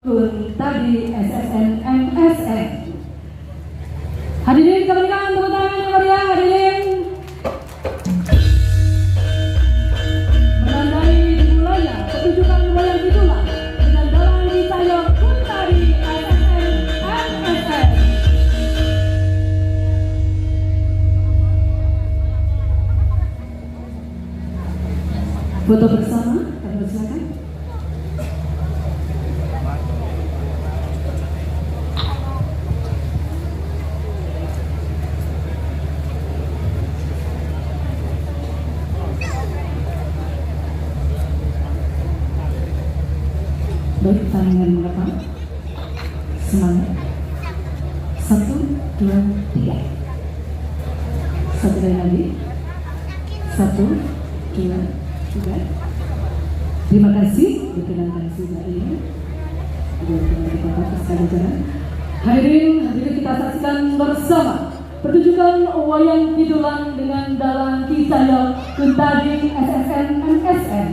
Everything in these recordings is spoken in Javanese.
tadi SSN MSN. Hadirin kembalikan tepuk tangan yang meriah hadirin. Menandai dimulainya pertunjukan wayang itulah dengan dalang Cahyo Kuntadi SSN MSN. Foto bersama, kami persilakan. Baik, tangan mengepal. Semangat. 1, 2, 3. Satu kali lagi. 1, 2, 3. Terima kasih. Dikenalkan sudah ini. Hadirin kita saksikan bersama pertunjukan wayang kidulan dengan dalang Cahyo Kuntadi SSN MSN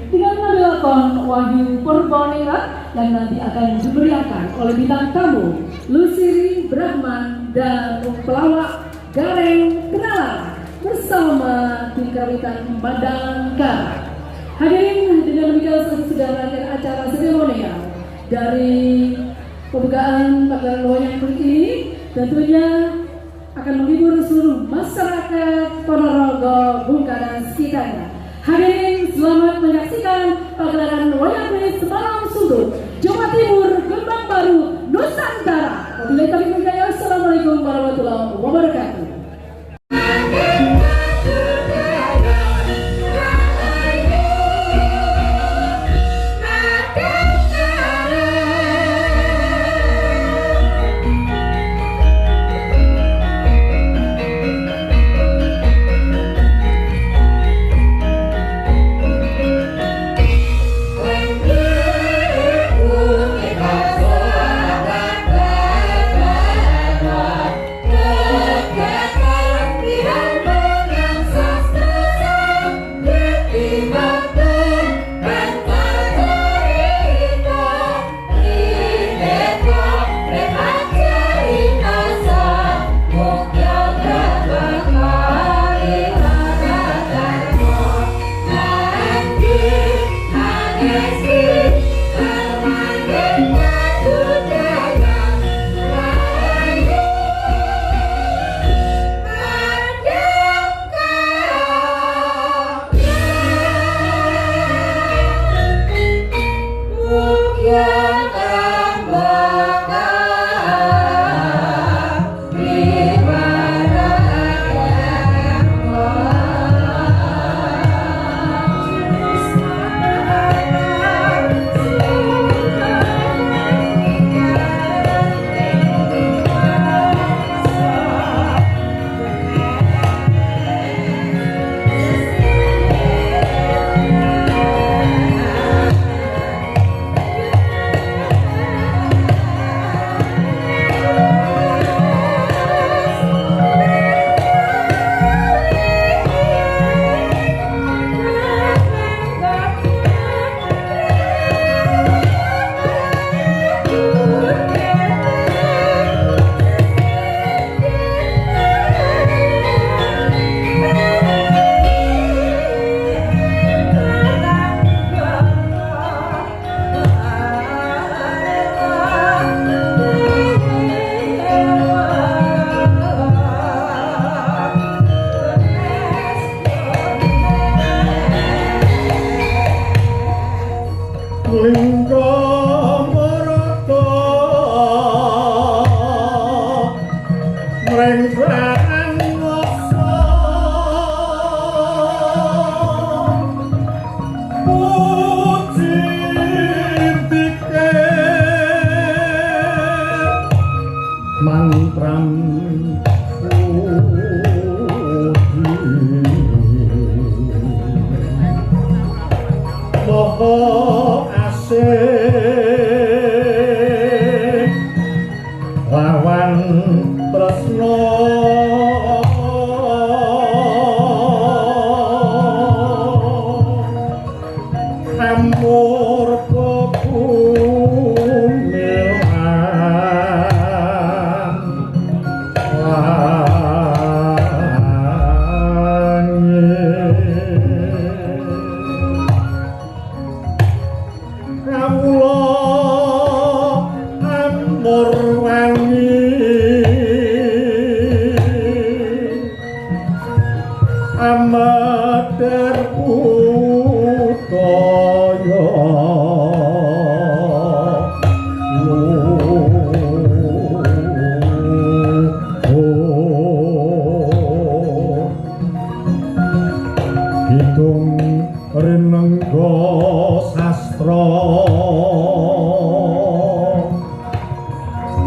dengan melakon Wahyu Purbaningrat yang nanti akan diberiakan oleh bintang tamu Lusiri Brahman dan pelawak Gareng Kenalan bersama tim karawitan Madangkara. Hadirin, dengan demikian sudah berakhir acara seremonial dari pembukaan pagelaran wayang kulit ini, tentunya akan menghibur seluruh masyarakat Ponorogo, Bungka dan sekitarnya. Hadirin, selamat menyaksikan pagelaran wayang kulit semalam suntuk Jawa Timur, Gebang Baru, Nusantara. Wabillahi taufiq wal hidayah. Assalamualaikum warahmatullahi wabarakatuh. Terima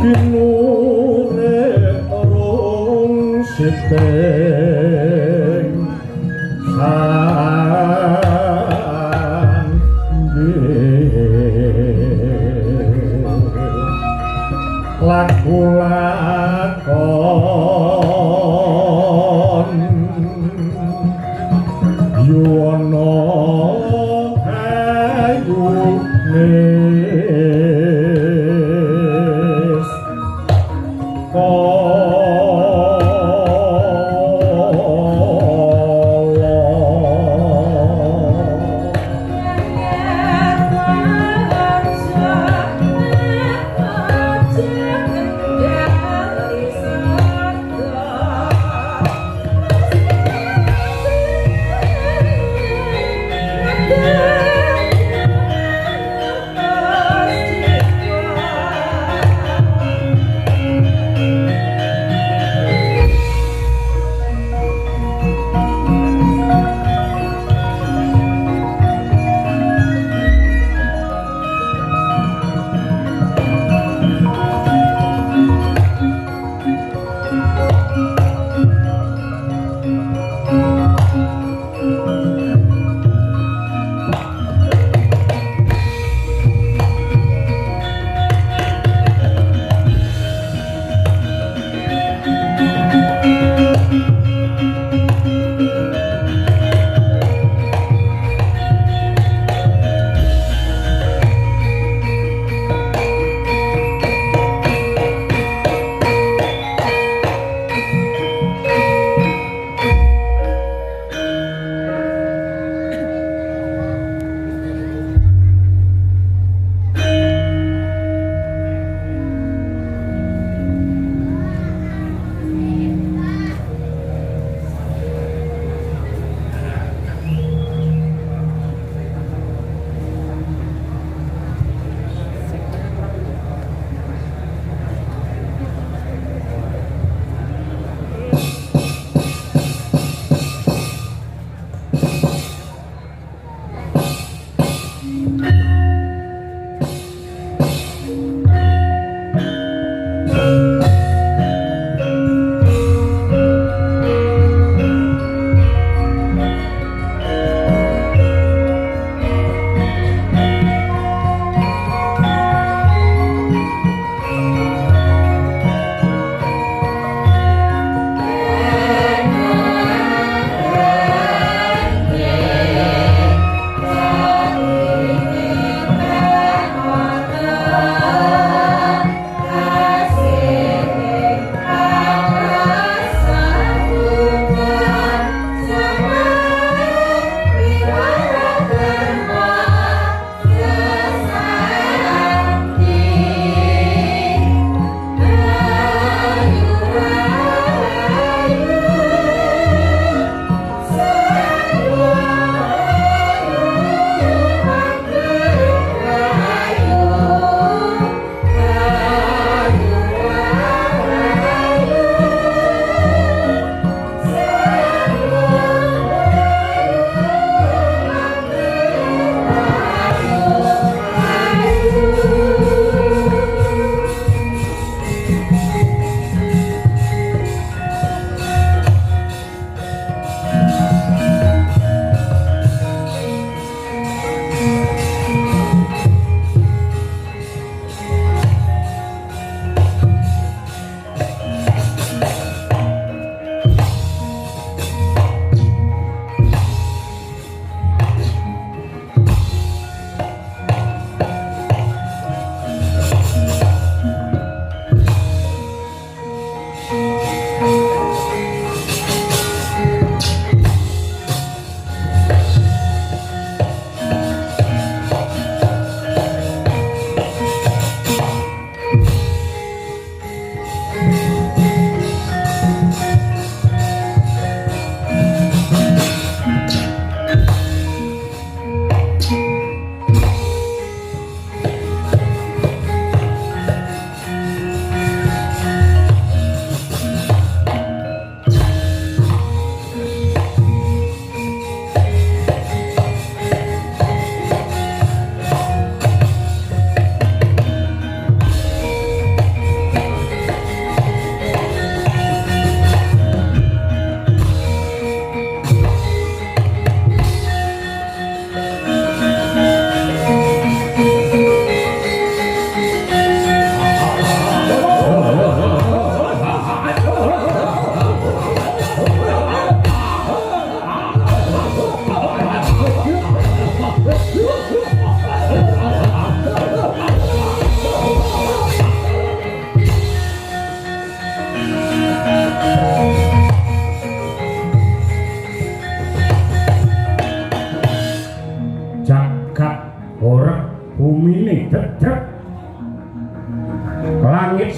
kinurip rung sipeng lakon yuwana kayu nis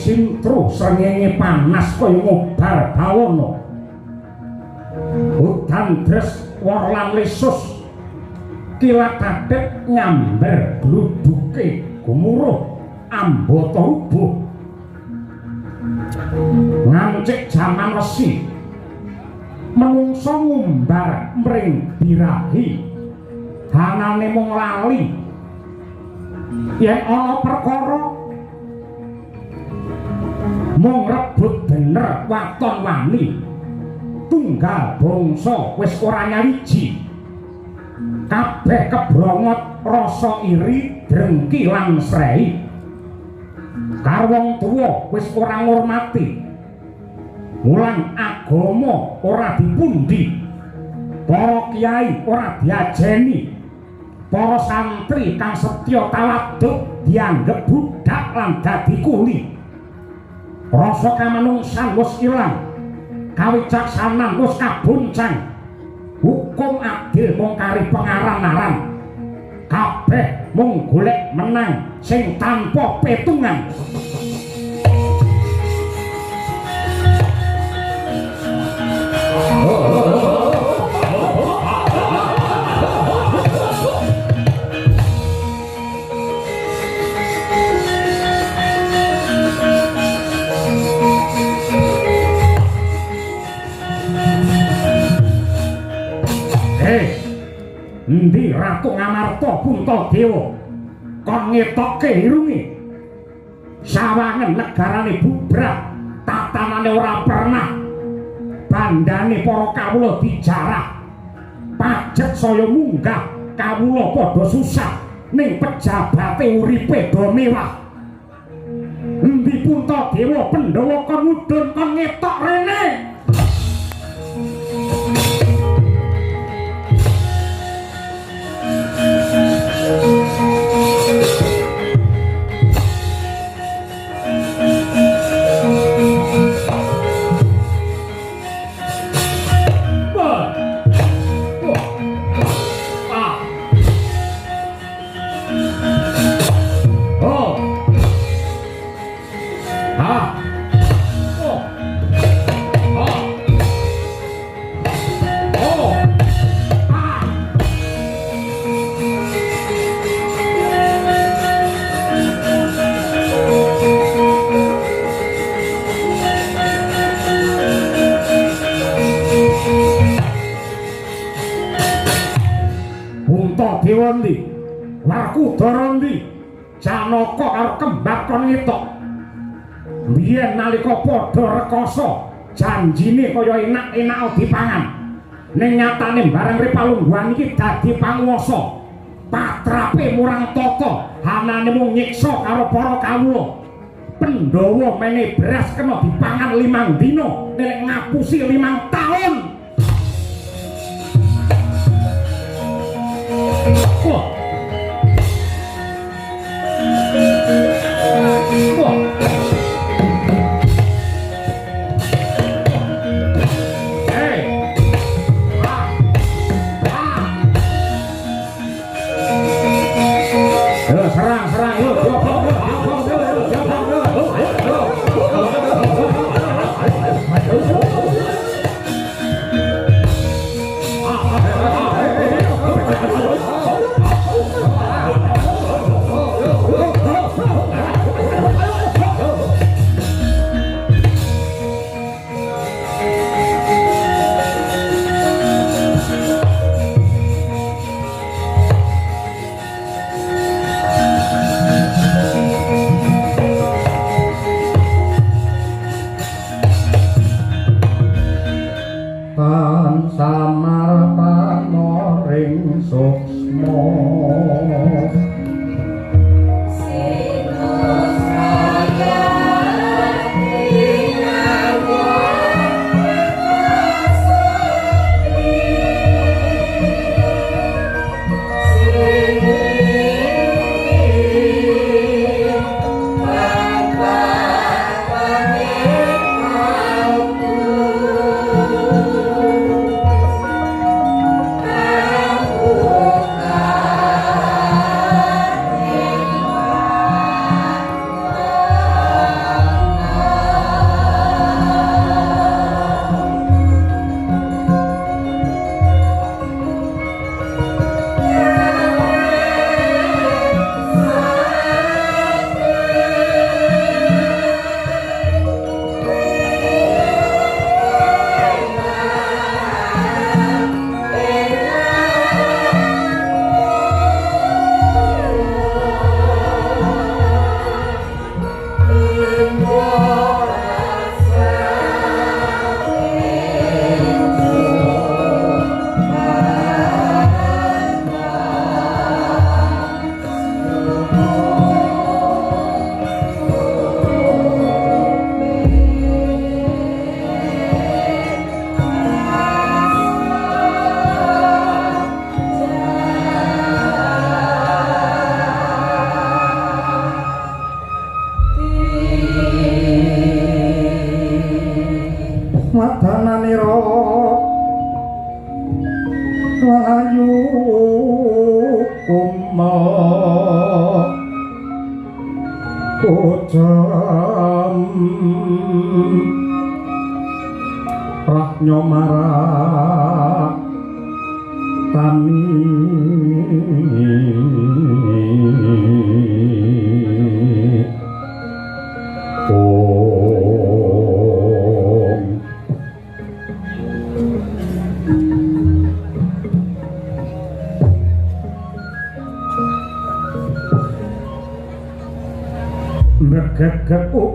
sintru srengenge panas kaya ngobar bawana. Udan dres wor lan lesus kilat adet nyamber gluduke gumuruh ambata rubuh. Ngancik jaman wesi menungso ngumbar mring birahi hanane mung lali yen ana perkara mung rebut bener waton wani tunggal bangsa wis ora nyawiji kabeh kebrongot rasa iri drengki lan srei karo wong tuwa wis ora ngurmati mulang agama ora dipundi para kiai ora diajeni para santri kang setya tawaduk dianggep budak lan dadi kuli rasa kamanungsan wis ilang kawicaksanan wis kabuncang hukum adil mung kari pengaran-aran kabeh mung golek menang sing tanpa petungan. Endi Ratu Ngamarta Puntadewa kon ngetokke irunge sawangen negarane bubrak tatanane ora pernah bandane para kawula dijarah pajet saya munggah kawula padha susah ning pejabate uripe do mewah. Endi Puntadewa Pandhawa kon mudhun kon ngetok rene. Puntadewa ndi Werkudara ndi Janaka karo Kembar kon ngetok biyen nalika padha rekoso janjine kaya enak-enak dipangan ning nyatane bareng ripalungguhan iki dadi panguwasa patrape murang tata hanane mung nyiksa karo para kawula. Pandhawa mene beras kena dipangan 5 dina nek ngapusi 5 taun. Wah. Wah. Hey. Serang, yuk. madananira layu kuma kocam rahnya marak tani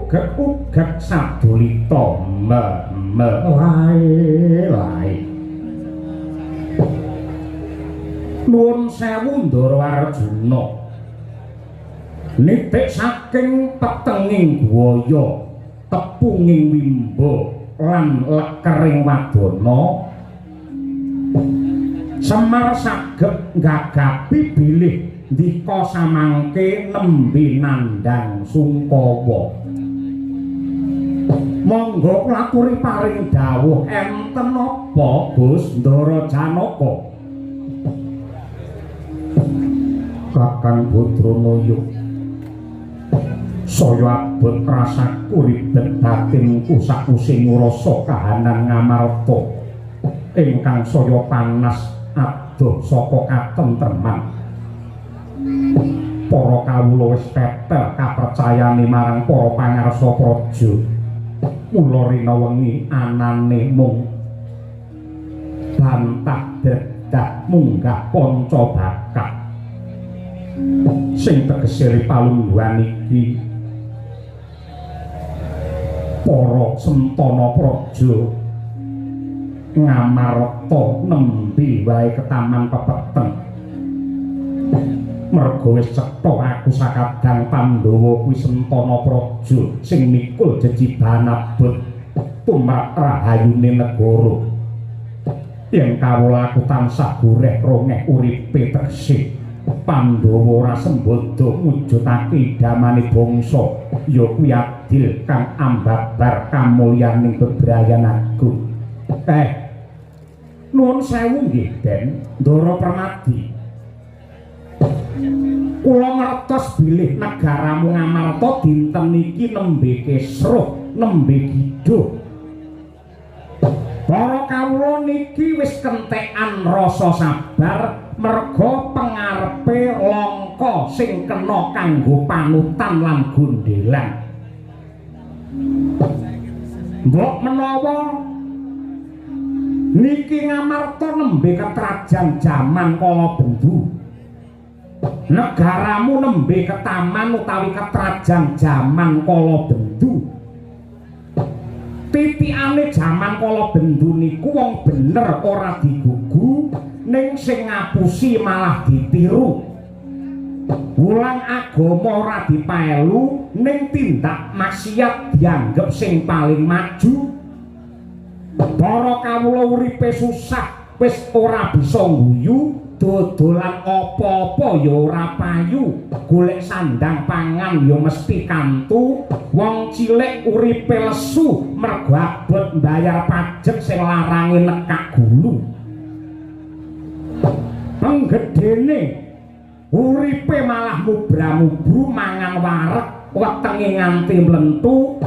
Megek sadulita lae nuwun sewu Ndara Arjuna nitik saking petenging buaya tepunging wimba lan lekering wadana Semar saged nggagapi bilih ndika samangke nembe nandhang Sungkawa. Monggo ngaturi paring dawuh enten apa Gus Ndara Janaka? Kakang Badranaya saya abot rasaku ribet batinku sakusing rasa kahanan Ngamarta ingkang saya panas adoh saka katentreman. Para kawula wis tetel kapercayane marang para pangarsa praja. Mula rina wengi anane mung bantah dedah munggah panca bakat. Sing tegese palungguhan iki para sentana praja Ngamarta nembe wae ketaman pepeteng. Merga wis cetha aku sakadang Pandhawa kuwi sentana praja sing mikul jejibahan abot tumrap rahayune negara. Yen kawula aku tansah goreh rongeh uripe tegesih Pandhawa ora sembada mujudake idamane bangsa ya kuwi adil kang ambabar kamulyaning bebrayan agung. Nuwun sewu nggih Den Ndara Permadi. Kula ngertos bilih negaramu Ngamarta dinten iki nembe kesruh, nembe giduh. Para kawula niki wis kentekan rasa sabar merga pengarepe langka sing kena kanggo panutan lan gondhelan. Mbok menawa niki Ngamarta nembe ketrajan jaman kala bendu. Negaramu nembe ketaman utawi ketrajan jaman kala bendu. Titikane jaman kala bendu niku wong bener ora digugu ning sing ngapusi malah ditiru. Wulang agama ora dipaelu ning tindak maksiat dianggep sing paling maju. Para kawula uripe susah wis ora bisa ngguyu. Dodolan apa-apa ya ora payu, golek sandang pangan ya mesti kantu, wong cilik uripe lesu mergo abot mbayar pajak sing larange nekak gulu. Penggedene uripe malah mubra-mubru mangan wareg wetenge nganti mlentu.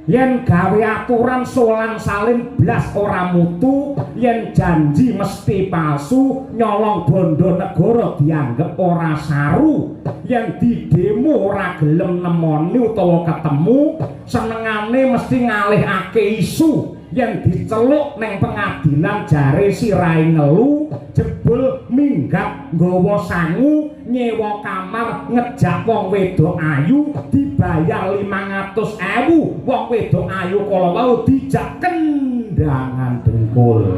Yen gawe aturan solan salin blas ora mutu, yen janji mesti palsu, nyolong bondo negara dianggep ora saru, yen didemo ora gelem nemoni utawa ketemu, senengane mesti ngalihake isu, yen diceluk neng pengadilan jare sirahe ngelu, jebul minggat nggawa sangu, nyewa kamar ngejak wong wedok ayu dibayar 500.000 wong wedok ayu kala wau dijak kendangan dengkul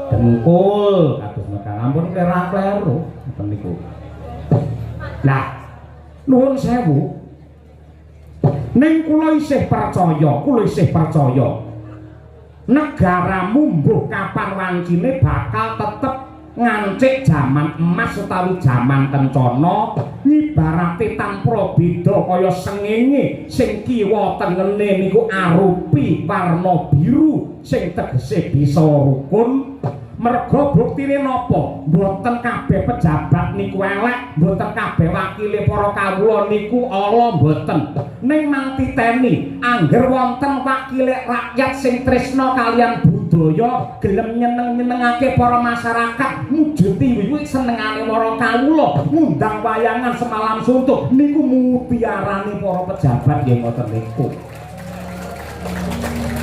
dengkul kados mekan ampun kleru ngoten niku. Lah nuwun sewu ning kula isih percaya negaramu mbuh kapan wancine bakal tetep ngancik jaman emas utawi jaman kencana nyibarate tanpa beda kaya sengenge sing kiwa tengene niku arupi warna biru sing tegese bisa rukun. Merga buktine napa? Mboten kabeh pejabat niku elek, mboten kabeh wakile para kawula niku ala mboten. Ning mang titeni angger wonten wakile rakyat sing tresna kaliyan budaya, gelem nyeneng-nyenengake para masyarakat, mujuti wiwit senengane para kawula, ngundang wayangan semalam suntuk niku mutiarane para pejabat nggih ngoten niku.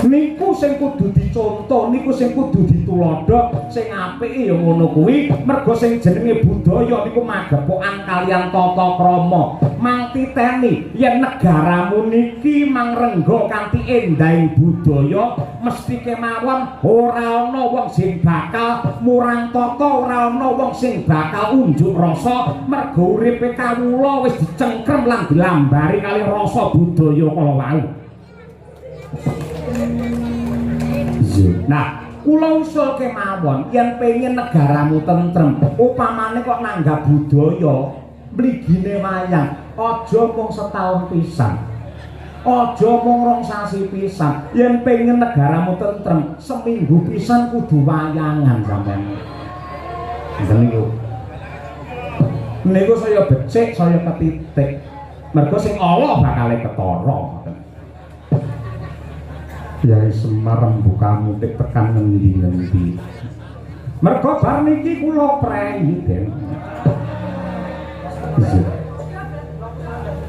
Niku sing kudu dicontoh, niku sing kudu ditulodhok, sing apike ya ngono kuwi. Merga sing jenenge budaya niku magepokan kaliyan tata krama. Mangtiteni yen negaramu niki mangrengga kanthi endahing budaya, mesti kemawon ora ana wong sing bakal murang tata, ora ana wong sing bakal unjuk rasa. Merga uripe kawula wis dicengkrem lan dilambari kali rasa budaya kala wau. Nah, kula usul kemawon yen pengen negaramu tentrem, upamane kok nanggap budaya, mligine wayang, aja mung setahun pisan. Aja mung rong sasi pisan. Yen pengen negaramu tentrem, seminggu pisan kudu wayangan sampeyan. Niku. Niku saya becik, saya ketitik. Mergo sing Allah bakal ketara. Yai Semar rembukamu tekan ngendi-ngendi. Mergo bar niki kula preyi, Den.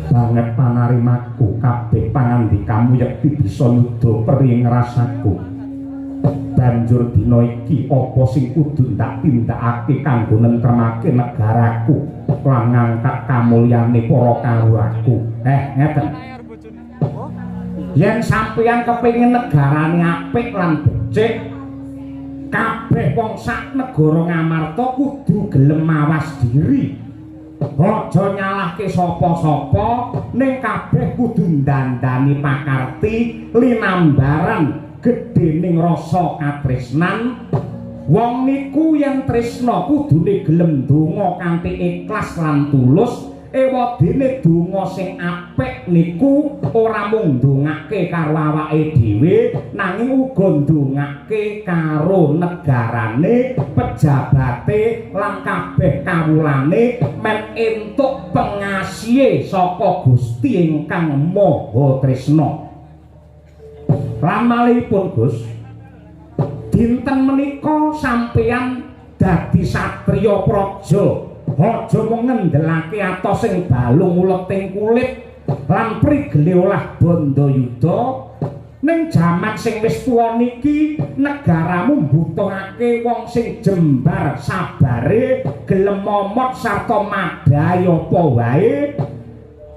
Banget panarimaku kabeh pangandikamu yekti bisa nyuda perih ngrasaku. Banjur dina iki apa sing kudu tak tindakake kanggo nentremake negaraku lan ngangkat kamulyane para kawulaku. Ngeten. Yen sampeyan kepengin negarane apik lan becik, kabeh wong sak negara Ngamarta kudu gelem mawas diri. Aja nyalahke sapa-sapa, ning kabeh kudu ndandani pakarti linambaran gedhening rasa katresnan. Wong niku yen tresna kudune gelem donga kanthi ikhlas lan tulus. Ewadene donga sing apik niku ora mung ndongake karo awake dhewe, nanging uga ndongake karo negarane, pejabate lan kabeh kawulane men entuk pengasihe saka Gusti ingkang Maha Tresna. Lan malihipun Gus, dinten menika sampeyan dadi satriya praja. Aja mung ngendelake atos sing balung uleting kulit lan prigele olah bandayuda. Ning jaman sing wis tuwa niki negaramu mbutuhake wong sing jembar sabare, gelem momot sarta madhai apa wae.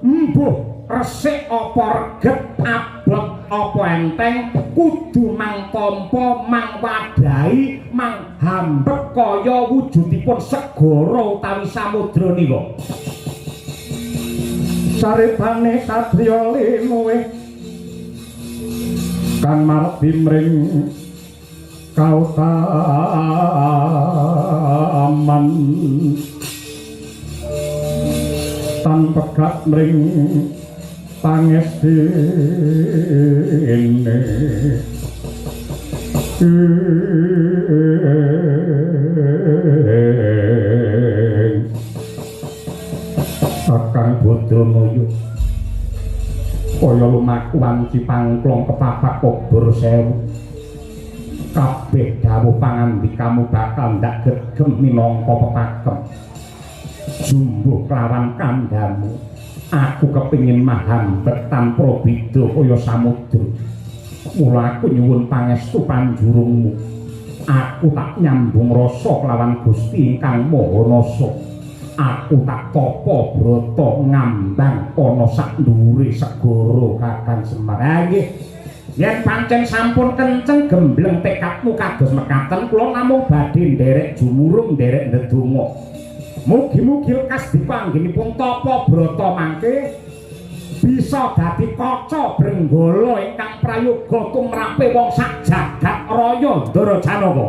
Mbuh resik apa reget, abot apa enteng, kudu mang tampa, mang wadhahi, mang hambek kaya wujudipun segara utawi samudra nika. Saripane satriya linuwe kang marti mring kautaman tan pegat mring pangestine Kakang Badranaya kaya lumaku wanci pangklong kepapak obor sewu. Kabeh dawuh pangandikamu bakal ndak gegem minangka pepakem. Jumbuh kelawan kandhamu, aku kepingin mahambet tanpa beda kaya samudra. Mula aku nyuwun pangestu panjurungmu. Aku tak nyambung rasa kelawan Gusti ingkang Maha Nasa. Aku tak tapa brata ngambang ana sak dhuwure segara Kakang Semar. Nggih. Yen pancen sampun kenceng gembleng tekadmu kados mekaten, kula namung badhe nderek jumurung nderek ndedonga. Mugi-mugi lekas dipanggenipun tapa brata mangke bisa dadi kaca brenggala ingkang prayoga tumrape wong sak jagat raya Ndara Janaka.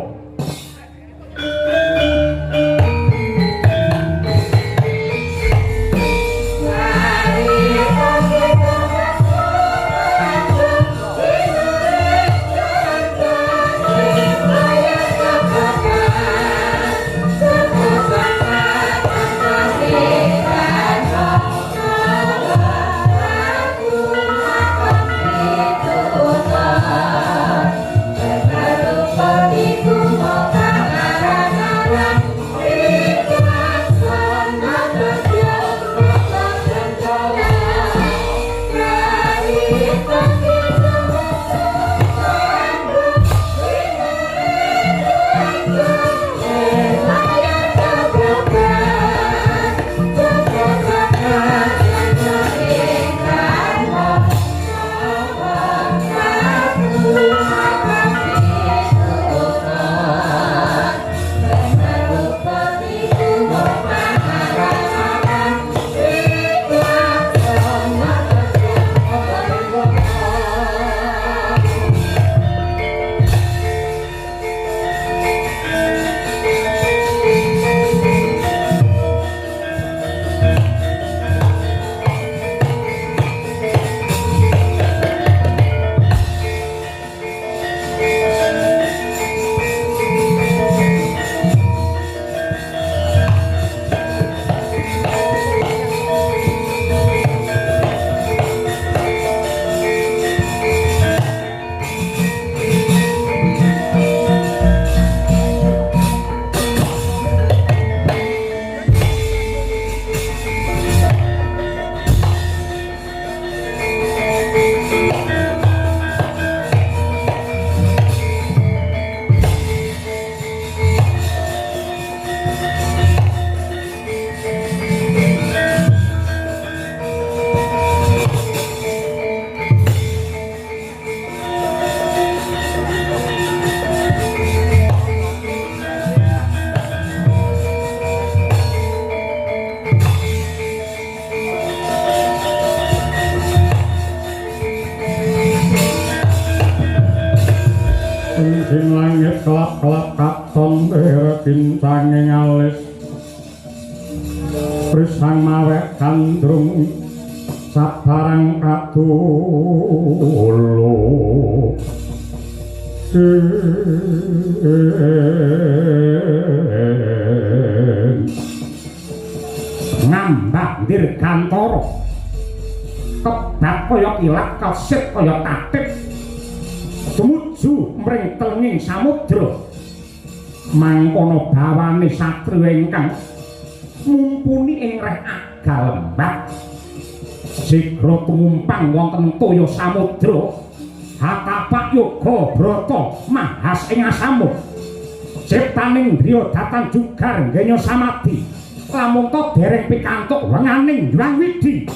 kincanging alis Prisang mawek kandrung sabarang kadolo ngambak dirgantara kebat kaya ilat kesit kaya tatik tumuju mring telenging samudra mangkono bawane satriya ingkang mumpuni ing reh agal lembah sigra tumumpang wonten toya samudra hatapak yoga brata mahas ing asamu ciptaning driya datan jugar nggenya samadhi lamun to dereng pikantuk wenganing Hyang Widi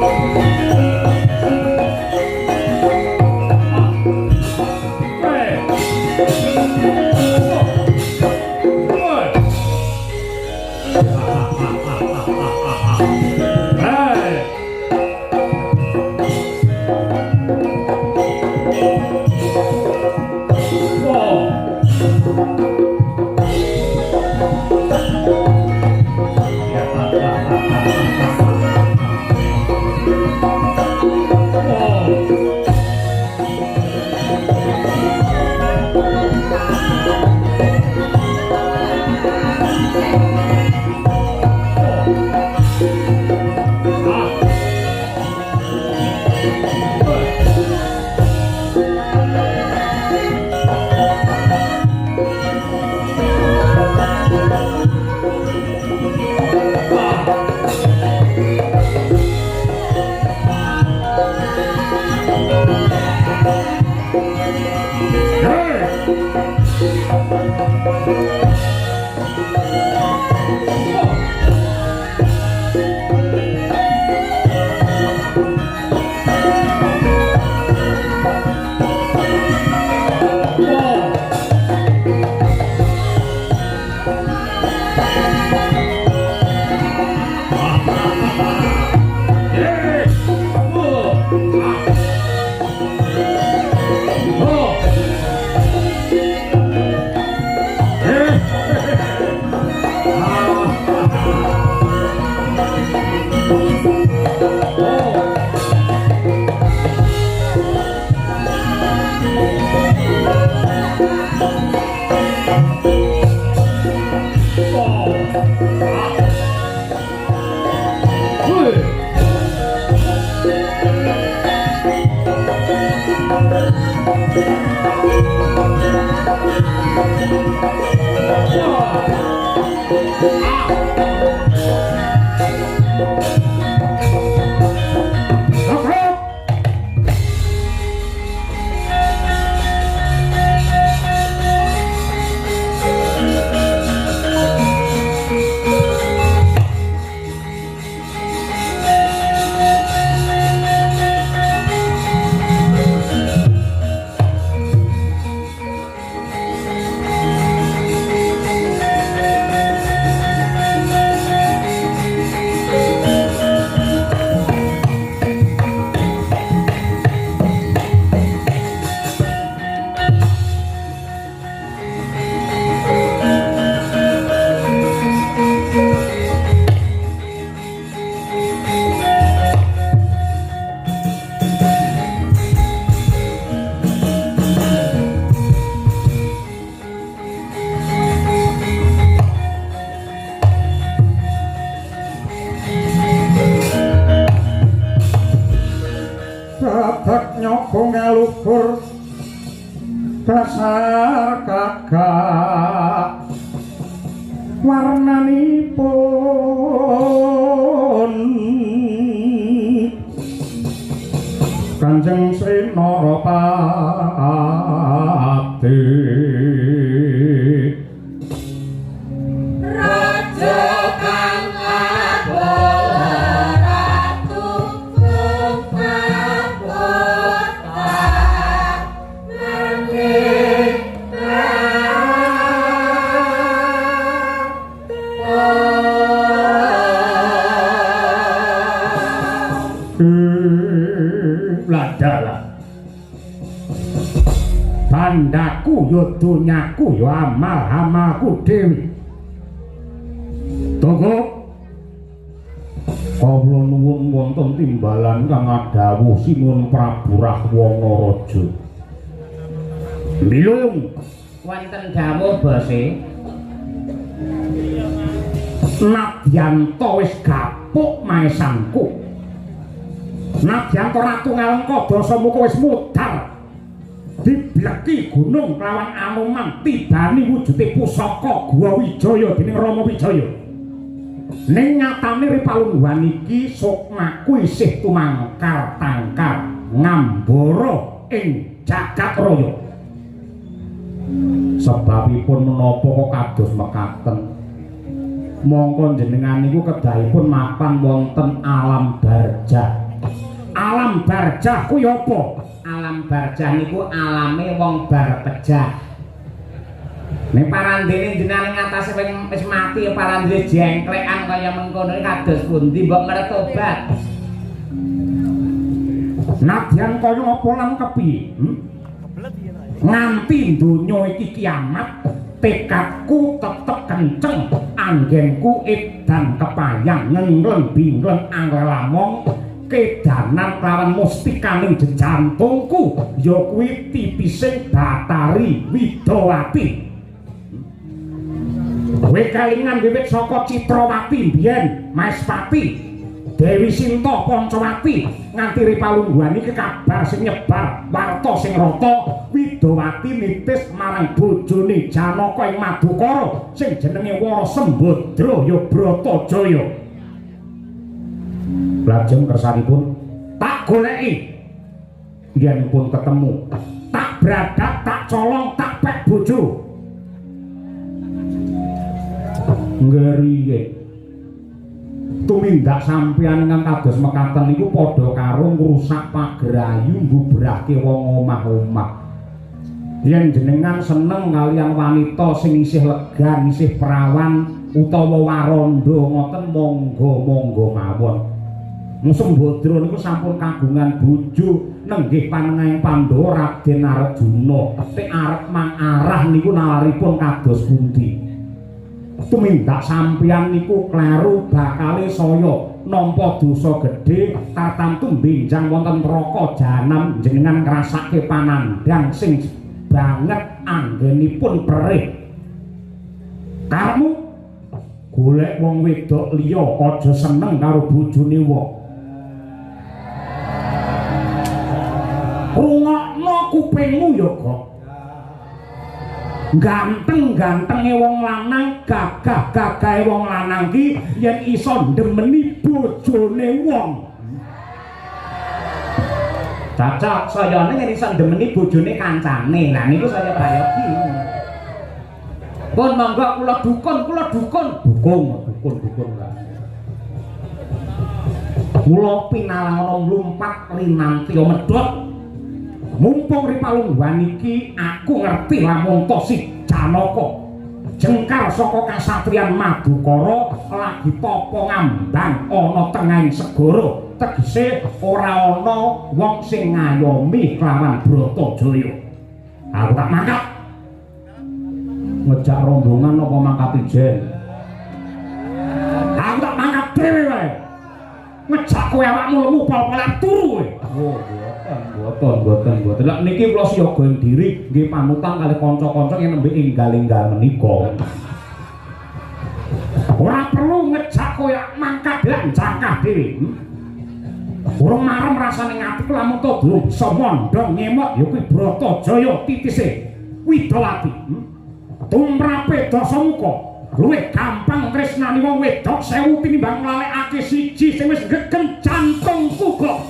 Thank you. Badak nyoba ngelukur dasar kakak warnanipun Kanjeng Sri Narapati Raja kang abola ratu kepabota Ladalah bandaku yo dunyaku yo amal-amalku dewi tunggu kawula nuwun wonten timbalan kang adhawuh Sinuwun Prabu Rahwana-Raja Milung wonten dawuh bose nadyan to wis gapuk maesangku nadyan to Ratu Ngalengka Dasamuka wis mudhar dibleki gunung kelawan Anoman tibani wujude pusaka Guwa Wijaya dening Rama Wijaya ning nyatane Ripalungguhan iki sukmaku isih tumangkar tangkar ngambara ing jagat raya sebabipun menapa kok kados mekaten mongko jenengan niku kedahipun mapan wonten alam barjah. Alam barjah kuwi apa? alam barjah niku alame wong bar pejah nek parandene jenengan ngatasé wis mati parandene jengklekan kaya mengkono kados pundi mbok meretobat nadyan kaya apa lan kepiye nganti donya iki kiamat tekadku tetep kenceng anggenku edan kepayang ngengleng bingleng anglelamong kedanan kelawan mustikaning jejantungku ya kuwi tipising Batari Widawati kowe kalingan wiwit saka Citrawati biyen Maespati Dewi Sinta Pancawati nganti Ripalungguhan iki kabar sing nyebar warta sing rata Widawati nitis marang bojone Janaka ing Madukara sing jenenge Wara Sembadra ya Bratajaya lajeng kersanipun tak goleki yen pun ketemu tak bradak tak colong tak pek bojo ngeriye tumindak sampeyan ingkang kados mekaten niku padha karo ngrusak pagerayu mbubrahke wong omah-omah yen jenengan seneng kaliyan wanita sing isih legan isih perawan utawa waranda ngoten monggo-monggo mawon Sembadra niku sampun kagungan bojo nenggih panengahing Pandhawa Raden Arjuna. Tek arep mangarah niku nalaripun kados pundi? Tumindak sampeyan niku kleru bakale saya nampa dosa gedhe tartamtu benjang wonten neraka jahanam jenengan ngrasake panandang sing banget anggenipun perih. Kamu golek wong wedok liya aja seneng karo bojone wong. Rungokno kupingmu ya kok. Ganteng-gantenge wong lanang, gagah-gagahe wong lanang ki yen iso ndemeni bojone wong. Cocok, saya yen iso ndemeni bojone kancane. Lah niku saya prayogi. Pun monggo kula dukun. Dukun lah. Kula pinalangana mlumpat linanti medhot. Mumpung ripalungguhan iki aku ngerti lamun to si Janaka jengkar saka kasatriyan Madukara lagi tapa ngambang ana tengahing segara, tegese ora ana wong sing ngayomi kelawan Bratajaya. Aku tak mangkat ngejak rombongan apa mangkat ijen. Aku tak mangkat dhewe wae. Ngejak kowe awakmu lemu pol-polan turu kowe. Oh, Boten. Lah niki kula siyaga diri nggih panutan kalih kanca-kanca yen nembe enggal-enggal menika. Ora perlu ngejak koyo mangkat lan jangkah dhewe. Urung marem rasane ngatiku lamun to durung bisa mondhong nyemot ya kuwi Bratajaya titise Widawati. Tumrape Dasamuka luwih gampang tresnani wong wedok 1000 tinimbang nglalekake siji sing wis gegen jantungku kok.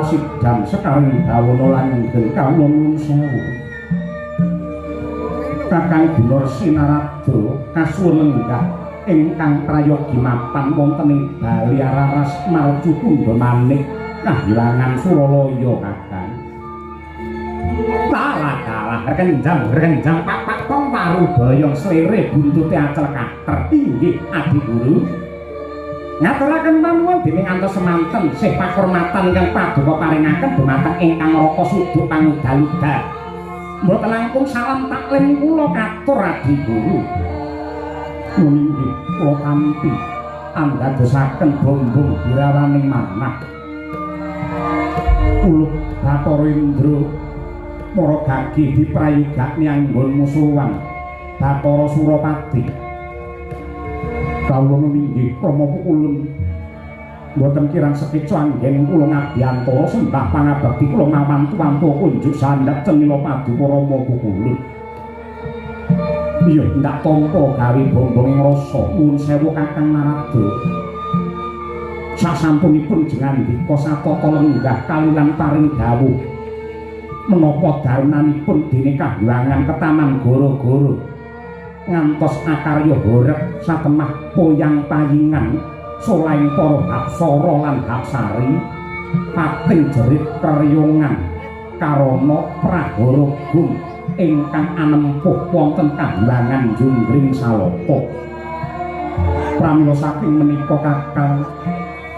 kula sidang sekaring dawana langgeng kawula nuwun sewu. Kakang Gunur Sinarada kasuwun lenggah ingkang prayogi mapan wonten ing Bali Araras Marcu Kunda Manik Kahyangan Suralaya kakang. Kalah renjang pak tong parubayong slere buntute acel kater inggih Adi Guru. Ngaturaken panuwun dening antos semanten sih pakurmatan ingkang paduka paringaken dumateng ingkang Raka Suduk Pangudal-udal. Mboten langkung salam taklim kula katur Adi Guru. Inggih kula tampi andadosaken bombong birawaning manah. Kula Bathara Indra para gagi diprayogakni anggon musuhan Bathara Surapati. Kawula inggih Rama Pukulun mboten kirang sekicu anggen kula ngabiyantara sembah pangabekti kula mawantu-wantu kunjuk sandhap cenila paduka Rama Pukulun. Iya ndak tampa gawe bombong rasa nuwun sewu Kakang Narada. Sasampunipun jengandika satata lenggah kalilan paring dawuh menapa darunanipun dene Kahyangan Ketaman Goro-goro ngantos akarya horeg satemah poyang payingan solaing para Hapsara lan Hapsari pating jerit keryongan karana pragara gung ingkang anempuh wonten Kahyangan Junggring Saloka. Pramila saking menika Kakang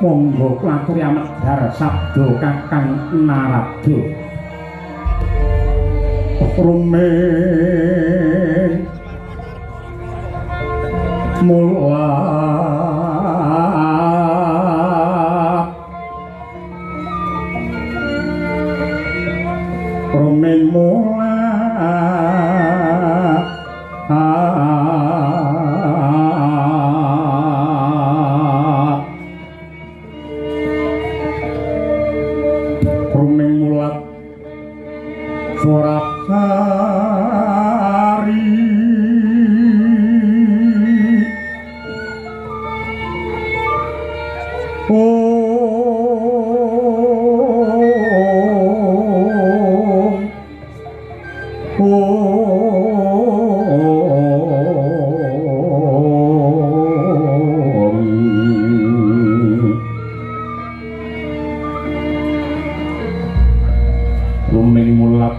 monggo klaturi amedhar sabda Kakang Narada. Rumeng mulat rumeng mulat rumeng mulat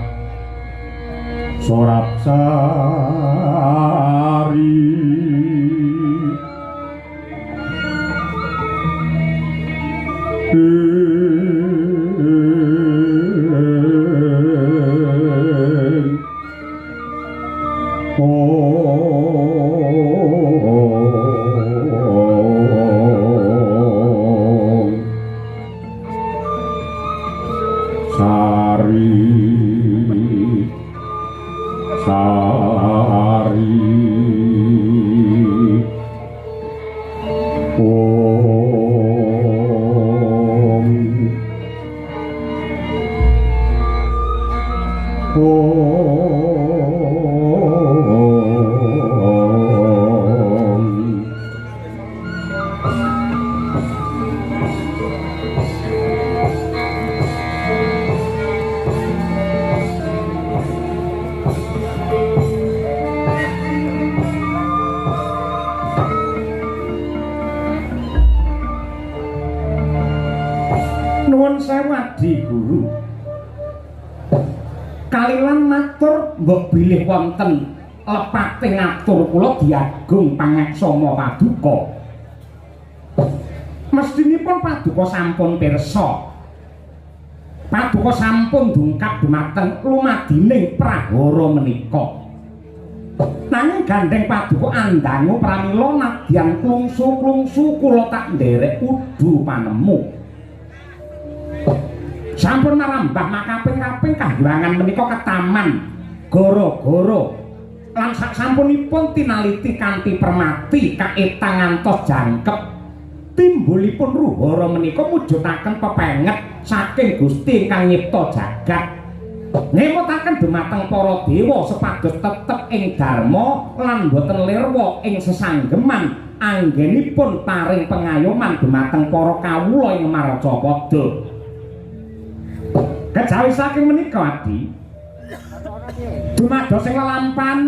suara nuwun sewu Adi Guru. Kalilan matur mbok bilih wonten lepating atur kula diagung pangaksama paduka. Mestinipun paduka sampun pirsa. Paduka sampun dungkap dumateng lumadining prahara menika. Nanging gandeng paduka andangu pramila nadyan klungsu-klungsu kula tak nderek kudu panemu. Sampun marambah makaping-kaping Kahyangan menika Ketaman Goro-goro lan sasampunipun tinaliti kanthi permati kaetang ngantos jangkep timbulipun ruhara menika mujudaken pepenget saking Gusti ingkang nyipta jagat ngemutaken dumateng para dewa supados tetep ing dharma lan boten lirwa ing sesanggeman anggenipun paring pengayoman dumateng para kawula ing Marcapada. Kejawi saking menika Adi dumados sing lelampan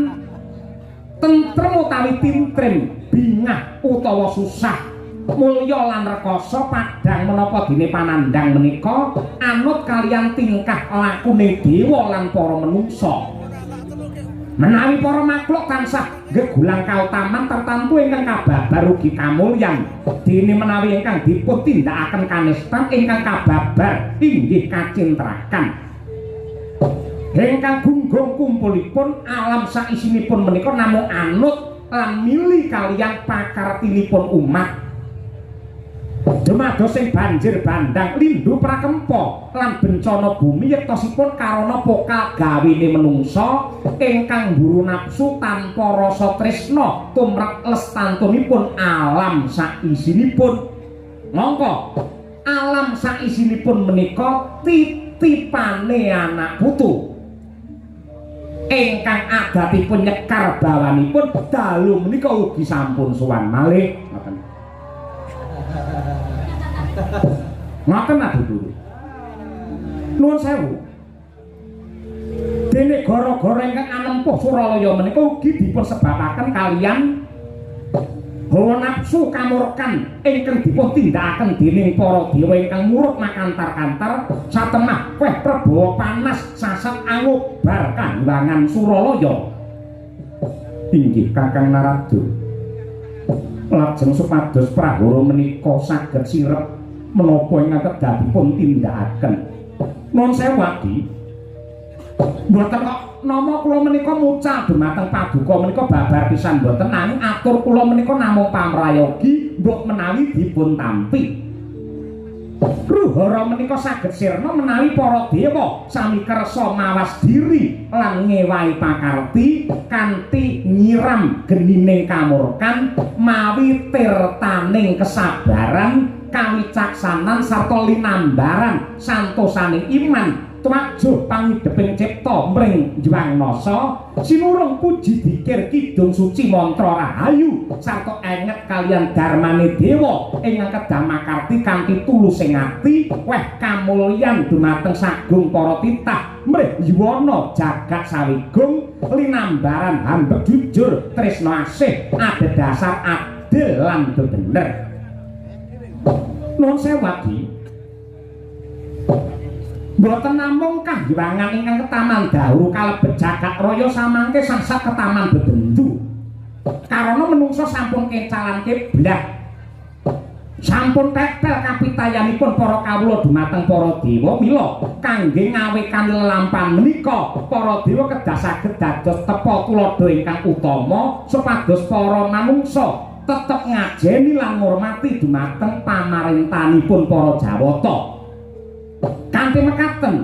tentrem utawi tintrim bingah utawa susah mulya lan rekoso padhang menapa dene panandhang menika anut kaliyan tingkah lakune dewa lan para manungsa menawi para makhluk tansah gegulang kautaman tertampu ingkang kababar ugi kamulyan dene menawi ingkang dipun tindakaken kanistan ingkang kababar inggih kacintrakan ingkang gunggung kumpulipun alam saisinipun menika namung anut lan mili kaliyan pakartinipun umat dumados sing banjir bandang lindhu prakempa lan bencana bumi yektosipun karana pokal gawene menungsa ingkang mburu nafsu tanpa rasa tresna tumrap lestantunipun alam saisinipun mongko alam saisinipun menika titipane anak putu ingkang adatipun nyekar bawanipun dalu menika ugi sampun sowan malih ngoten Adu Dulu nuwun sewu dene gara-gara ingkang anempuh Suralaya menika ugi dipun sebabaken kaliyan hawa nafsu kamurkan ingkang dipun tindakaken dening para dewa ingkang muruk makantar-kantar satemah weh Prabawa panas sasat angubar kahyangan Suralaya inggih Kakang Narada lajeng supados prahara menika saged sirep menapa ingkang kedah dipun tindakaken nuwun sewu Adi mboten kok nama kula menika mucal dumateng paduka menika babar pisan mboten nanging atur kula menika namung pamrayogi mbok menawi dipun tampi ruhara menika saged sirna menawi para dewa sami kersa mawas diri lan ngewahi pakarti kanthi nyiram genining kamurkan mawi tirtaning kesabaran kawicaksanan sarta linambaran santosaning iman tumajuh pangideping cipta mring Jwangnasa sinurung puji dikir kidung suci mantra rahayu sarta enget kaliyan darmane dewa ingkang kedah makarti kanthi tulusing ati weh kamulyan dumateng sagung para titah mrih yuwana jagat sawigung linambaran hambek jujur tresna asih adhedhasar adil lan bener nuwun sewu Adi mboten namung kahyangan ingkang ketaman dahulu kalebet jagat raya samangke sasat ketaman bebendu karana menungsa sampun kecalan kiblah sampun tetel kapitayanipun para kawula dumateng para dewa mila kangge ngawekan lelampan menika para dewa kedah saged dados tepa tuladha ingkang utama supados para manungsa tetep ngajeni lan ngurmati dumateng pamarintanipun para Jawata kanthi mekaten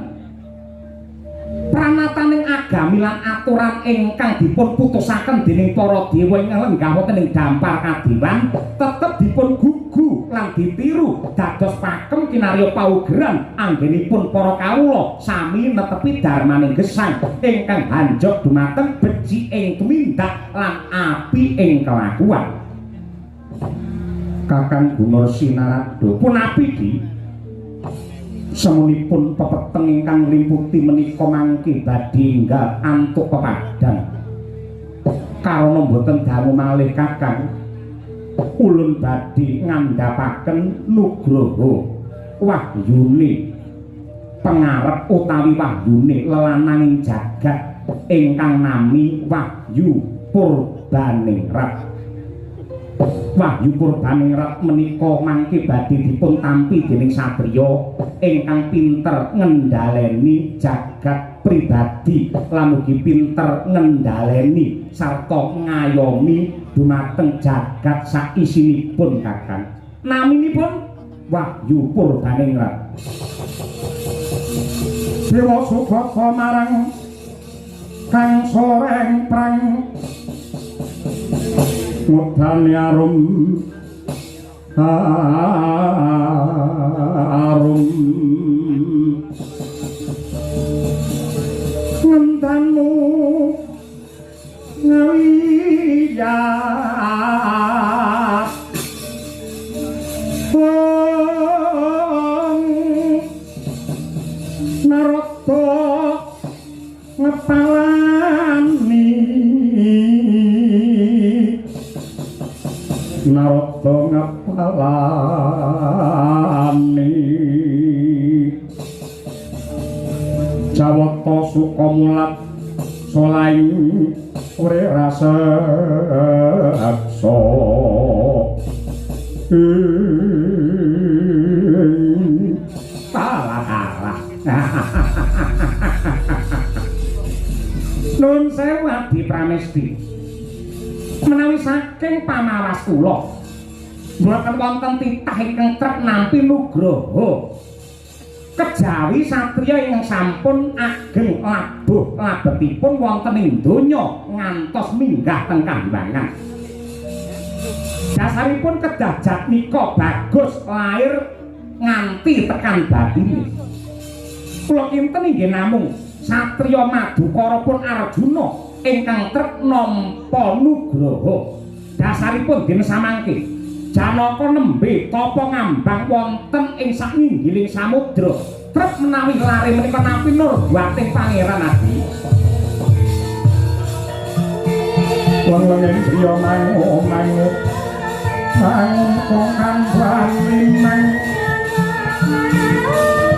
pranataning agami lan aturan ingkang dipun putusaken dening para dewa ingkang lenggah wonten ing dampar kadewan tetep dipun gugu lan ditiru dados pakem kinarya paugeran anggenipun para kawula sami netepi darmaning gesang ingkang hanjok dumateng beji ing tumindak lan api ing kelakuan Kakang Gunarsi Narada punapi di semunipun pepeteng ingkang nglimputi menika mangke badhe enggal antuk pepadang karana mboten dangu malih Kakang ulun badhe ngandhapaken nugraha wahyune pangarep utawi wahyune lelananging jagat ingkang nami Wahyu Purbaningrat Wahyu Purbaningrat menika mangke badhe dipun tampi dening satriya ingkang pinter ngendhaleni jagat pribadi lan ugi pinter ngendhaleni sarta ngayomi dumateng jagat saisinipun Kakang. Naminipun Wahyu Purbaningrat. Dewa Subata marang kang soreng prang Mudhani arum ngendanmu ngawiyah Narada ngepalani Narada ngepalani Jawata Sukamulat solaing ore rasa aksa Talah Nun sewu Adi Pramesti menawi saking pamawas kula mboten wonten titah ingkang trep nampi nugraha kejawi satriya ingkang sampun ageng labuh labetipun wonten ing donya ngantos minggah teng Kambangan dasaripun kedah Jatmika bagus lair nganti tekan batine kula kinten inggih namung satriya Madukara pun Arjuna ingkang trep nampa nugraha dasaripun den samangke Janaka nembe tapa ngambang wonten ing sakinggiling samudra trep menawi lare menika nampi nurbating pangeran Adi wong-wongen priya mangu-mangu mangkon baliman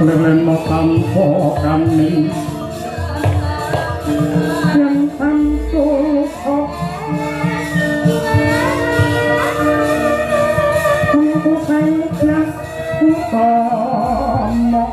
lelen tanpa kami yang tantu kok tunggu saja utama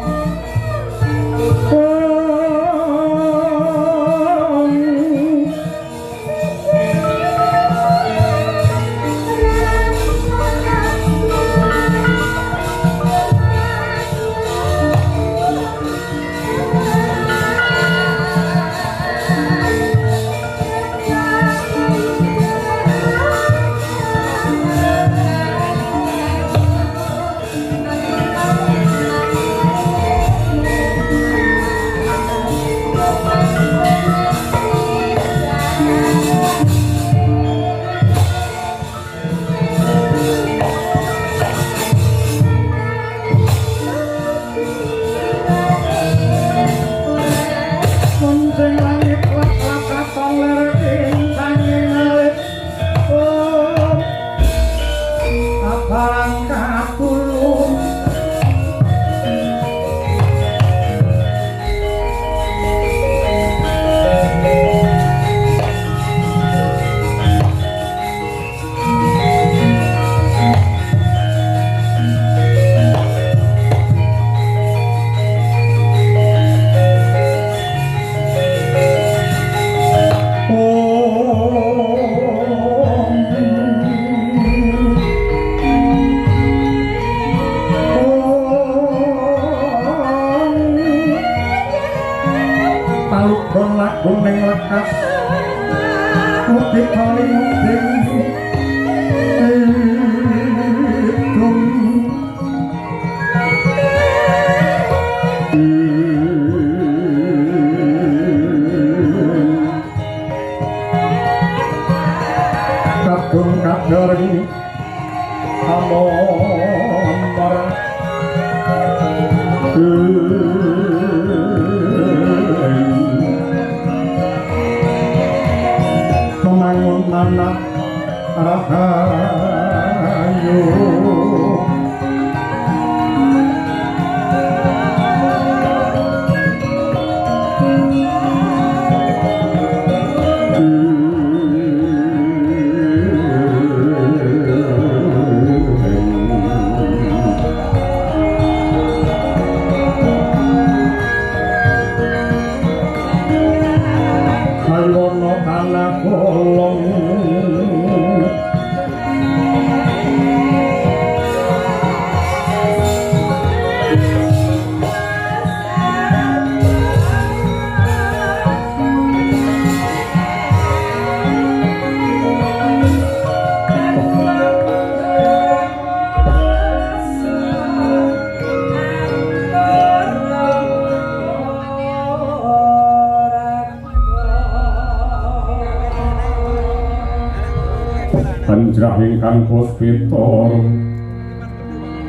Panjrah ingkang puspita